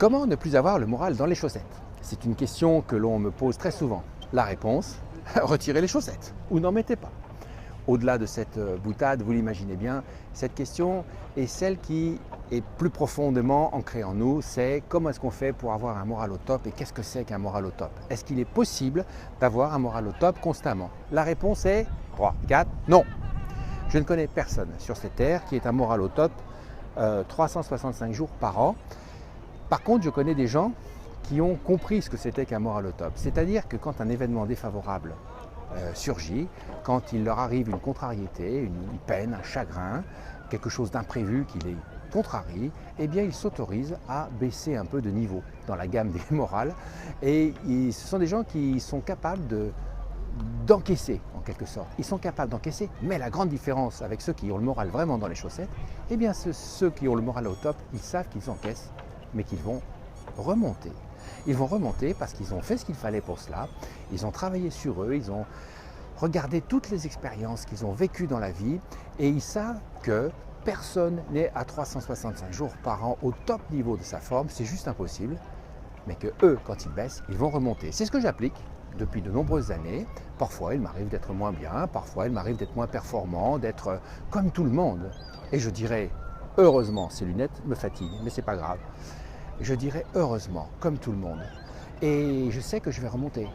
Comment ne plus avoir le moral dans les chaussettes? C'est une question que l'on me pose très souvent. La réponse, retirez les chaussettes ou n'en mettez pas. Au-delà de cette boutade, vous l'imaginez bien, cette question est celle qui est plus profondément ancrée en nous. C'est comment est-ce qu'on fait pour avoir un moral au top et qu'est-ce que c'est qu'un moral au top? Est-ce qu'il est possible d'avoir un moral au top constamment? La réponse est 3, 4, non. Je ne connais personne sur cette terre qui ait un moral au top 365 jours par an. Par contre, je connais des gens qui ont compris ce que c'était qu'un moral au top. C'est-à-dire que quand un événement défavorable surgit, quand il leur arrive une contrariété, une peine, un chagrin, quelque chose d'imprévu qui les contrarie, eh bien ils s'autorisent à baisser un peu de niveau dans la gamme des morales. Et ce sont des gens qui sont capables d'encaisser en quelque sorte. Ils sont capables d'encaisser, mais la grande différence avec ceux qui ont le moral vraiment dans les chaussettes, eh bien ceux qui ont le moral au top, ils savent qu'ils encaissent, mais qu'ils vont remonter. Ils vont remonter parce qu'ils ont fait ce qu'il fallait pour cela, ils ont travaillé sur eux, ils ont regardé toutes les expériences qu'ils ont vécues dans la vie et ils savent que personne n'est à 365 jours par an au top niveau de sa forme, c'est juste impossible, mais que eux, quand ils baissent, ils vont remonter. C'est ce que j'applique depuis de nombreuses années. Parfois, il m'arrive d'être moins bien, parfois, il m'arrive d'être moins performant, d'être comme tout le monde. Et je dirais, heureusement, ces lunettes me fatiguent, mais c'est pas grave. Je dirais heureusement, comme tout le monde. Et je sais que je vais remonter.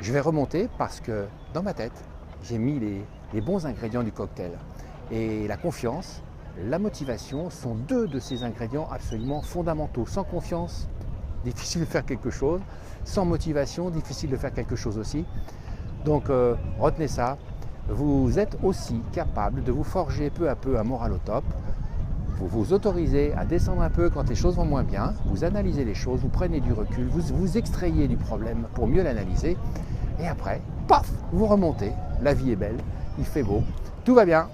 Je vais remonter parce que dans ma tête, j'ai mis les bons ingrédients du cocktail. Et la confiance, la motivation sont deux de ces ingrédients absolument fondamentaux. Sans confiance, difficile de faire quelque chose. Sans motivation, difficile de faire quelque chose aussi. Donc retenez ça. Vous êtes aussi capable de vous forger peu à peu un moral au top. Vous vous autorisez à descendre un peu quand les choses vont moins bien, vous analysez les choses, vous prenez du recul, vous extrayez du problème pour mieux l'analyser et après, paf, vous remontez, la vie est belle, il fait beau, tout va bien.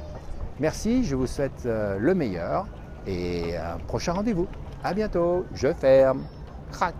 Merci, je vous souhaite le meilleur et un prochain rendez-vous. À bientôt, je ferme, crac.